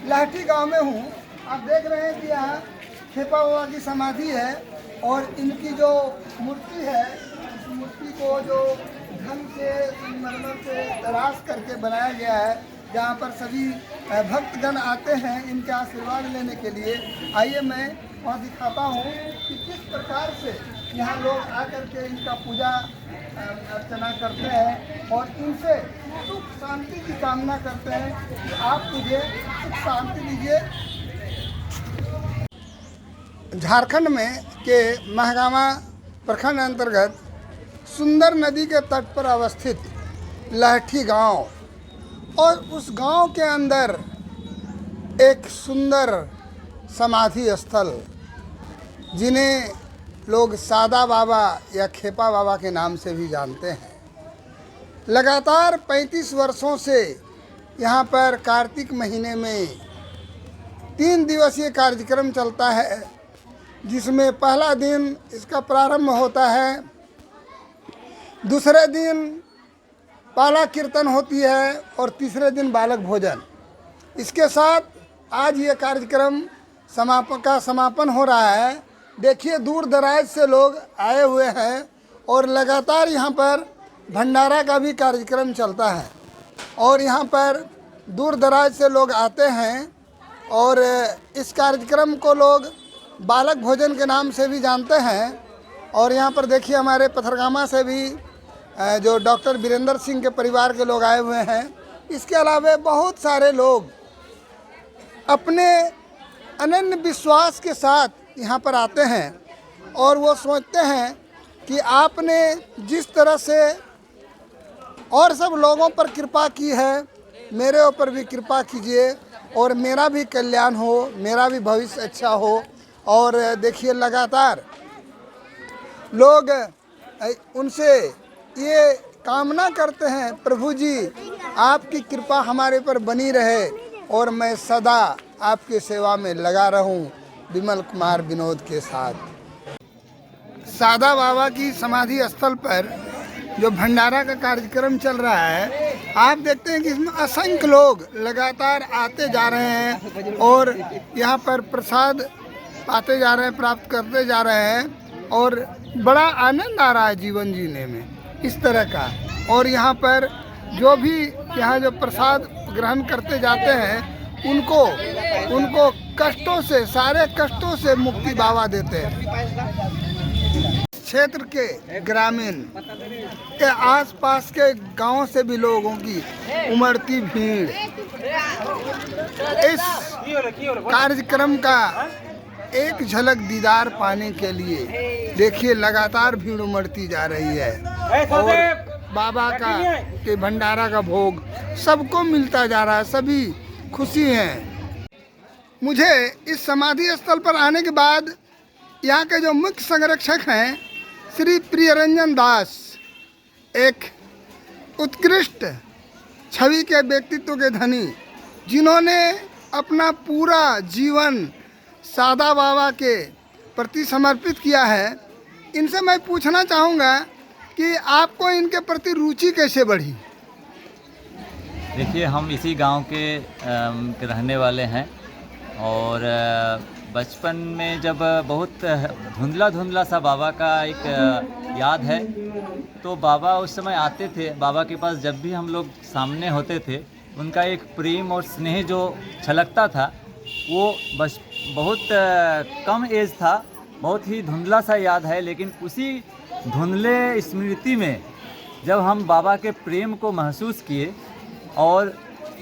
लाठी गांव में हूँ। आप देख रहे हैं कि यहाँ खेपा बाबा की समाधि है और इनकी जो मूर्ति है, इस मूर्ति को जो ढंग से संगमरमर से तराश करके बनाया गया है, जहाँ पर सभी भक्तगण आते हैं इनके आशीर्वाद लेने के लिए। आइए मैं वहाँ दिखाता हूँ कि किस प्रकार से यहाँ लोग आकर के इनका पूजा अर्चना करते हैं और इनसे सुख शांति की कामना करते हैं कि आप मुझे सुख शांति दीजिए। झारखंड में के महागामा प्रखंड अंतर्गत सुंदर नदी के तट पर अवस्थित लाठी गांव और उस गांव के अंदर एक सुंदर समाधि स्थल, जिन्हें लोग सादा बाबा या खेपा बाबा के नाम से भी जानते हैं। लगातार 35 वर्षों से यहाँ पर कार्तिक महीने में 3 दिवसीय कार्यक्रम चलता है, जिसमें पहला दिन इसका प्रारंभ होता है, दूसरे दिन पाला कीर्तन होती है और तीसरे दिन बालक भोजन। इसके साथ आज ये कार्यक्रम समापन हो रहा है। देखिए दूर दराज से लोग आए हुए हैं और लगातार यहाँ पर भंडारा का भी कार्यक्रम चलता है और यहाँ पर दूर दराज से लोग आते हैं और इस कार्यक्रम को लोग बालक भोजन के नाम से भी जानते हैं। और यहाँ पर देखिए हमारे पथरगामा से भी जो डॉक्टर वीरेंद्र सिंह के परिवार के लोग आए हुए हैं। इसके अलावा बहुत सारे लोग अपने अनन्य विश्वास के साथ यहाँ पर आते हैं और वो सोचते हैं कि आपने जिस तरह से और सब लोगों पर कृपा की है, मेरे ऊपर भी कृपा कीजिए और मेरा भी कल्याण हो, मेरा भी भविष्य अच्छा हो। और देखिए लगातार लोग उनसे ये कामना करते हैं, प्रभु जी आपकी कृपा हमारे पर बनी रहे और मैं सदा आपकी सेवा में लगा रहूं। विमल कुमार विनोद के साथ। सादा बाबा की समाधि स्थल पर जो भंडारा का कार्यक्रम चल रहा है, आप देखते हैं कि इसमें असंख्य लोग लगातार आते जा रहे हैं और यहाँ पर प्रसाद पाते जा रहे हैं, प्राप्त करते जा रहे हैं और बड़ा आनंद आ रहा है जीवन जीने में इस तरह का। और यहाँ पर जो भी यहाँ जो प्रसाद ग्रहण करते जाते हैं उनको कष्टों से, सारे कष्टों से मुक्ति बाबा देते हैं। क्षेत्र के ग्रामीण के आसपास के गांवों से भी लोगों की उमड़ती भीड़ इस कार्यक्रम का एक झलक दीदार पाने के लिए देखिए लगातार भीड़ उमड़ती जा रही है और बाबा का के भंडारा का भोग सबको मिलता जा रहा है, सभी खुशी हैं। मुझे इस समाधि स्थल पर आने के बाद यहाँ के जो मुख्य संरक्षक हैं श्री प्रियरंजन दास, एक उत्कृष्ट छवि के व्यक्तित्व के धनी, जिन्होंने अपना पूरा जीवन सादा बाबा के प्रति समर्पित किया है, इनसे मैं पूछना चाहूँगा कि आपको इनके प्रति रुचि कैसे बढ़ी? देखिए हम इसी गांव के रहने वाले हैं और बचपन में जब बहुत धुंधला सा बाबा का एक याद है, तो बाबा उस समय आते थे। बाबा के पास जब भी हम लोग सामने होते थे, उनका एक प्रेम और स्नेह जो छलकता था वो बस बहुत कम एज था, बहुत ही धुंधला सा याद है। लेकिन उसी धुंधले स्मृति में जब हम बाबा के प्रेम को महसूस किए और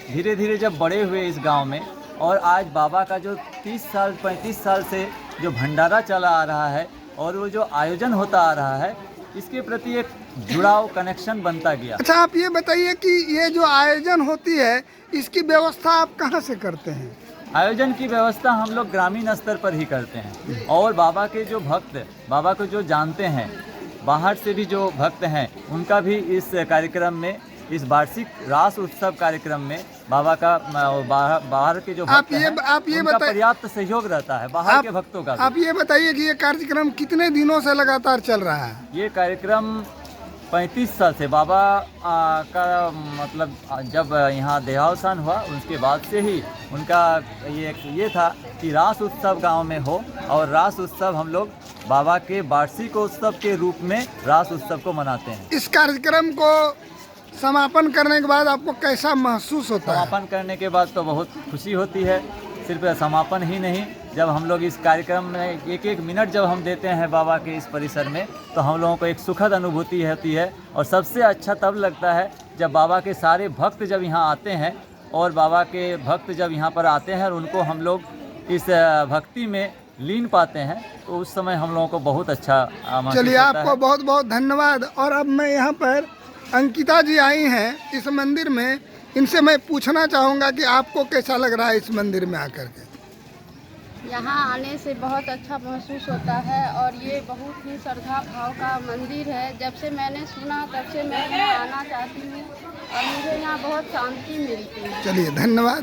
धीरे धीरे जब बड़े हुए इस गांव में, और आज बाबा का जो 30 साल 35 साल से जो भंडारा चला आ रहा है और वो जो आयोजन होता आ रहा है, इसके प्रति एक जुड़ाव कनेक्शन बनता गया। अच्छा, आप ये बताइए कि ये जो आयोजन होती है इसकी व्यवस्था आप कहाँ से करते हैं? आयोजन की व्यवस्था हम लोग ग्रामीण स्तर पर ही करते हैं और बाबा के जो भक्त बाबा को जो जानते हैं, बाहर से भी जो भक्त हैं, उनका भी इस कार्यक्रम में, इस वार्षिक रास उत्सव कार्यक्रम में बाबा का बाहर के जो भक्त हैं, उनका पर्याप्त सहयोग रहता है, बाहर के भक्तों का। आप ये बताइए कि ये कार्यक्रम कितने दिनों से लगातार चल रहा है? ये कार्यक्रम 35 साल से बाबा का मतलब जब यहाँ देहावसान हुआ उसके बाद से ही उनका ये था कि रास उत्सव गांव में हो, और रास उत्सव हम लोग बाबा के वार्षिक उत्सव के रूप में रास उत्सव को मनाते हैं। इस कार्यक्रम को समापन करने के बाद आपको कैसा महसूस होता है? समापन करने के बाद तो बहुत खुशी होती है। सिर्फ समापन ही नहीं, जब हम लोग इस कार्यक्रम में एक एक मिनट जब हम देते हैं बाबा के इस परिसर में, तो हम लोगों को एक सुखद अनुभूति होती है। और सबसे अच्छा तब लगता है जब बाबा के सारे भक्त जब यहाँ आते हैं, और बाबा के भक्त जब यहाँ पर आते हैं और उनको हम लोग इस भक्ति में लीन पाते हैं, तो उस समय हम लोगों को बहुत अच्छा महसूस चलिए, होता आपको है। बहुत बहुत धन्यवाद। और अब मैं यहाँ पर अंकिता जी आई हैं इस मंदिर में, इनसे मैं पूछना चाहूँगा कि आपको कैसा लग रहा है इस मंदिर में आकर के? यहाँ आने से बहुत अच्छा महसूस होता है, और ये बहुत ही श्रद्धा भाव का मंदिर है। जब से मैंने सुना तब से मैं यहाँ आना चाहती हूँ, और मुझे यहाँ बहुत शांति मिलती है। चलिए, धन्यवाद।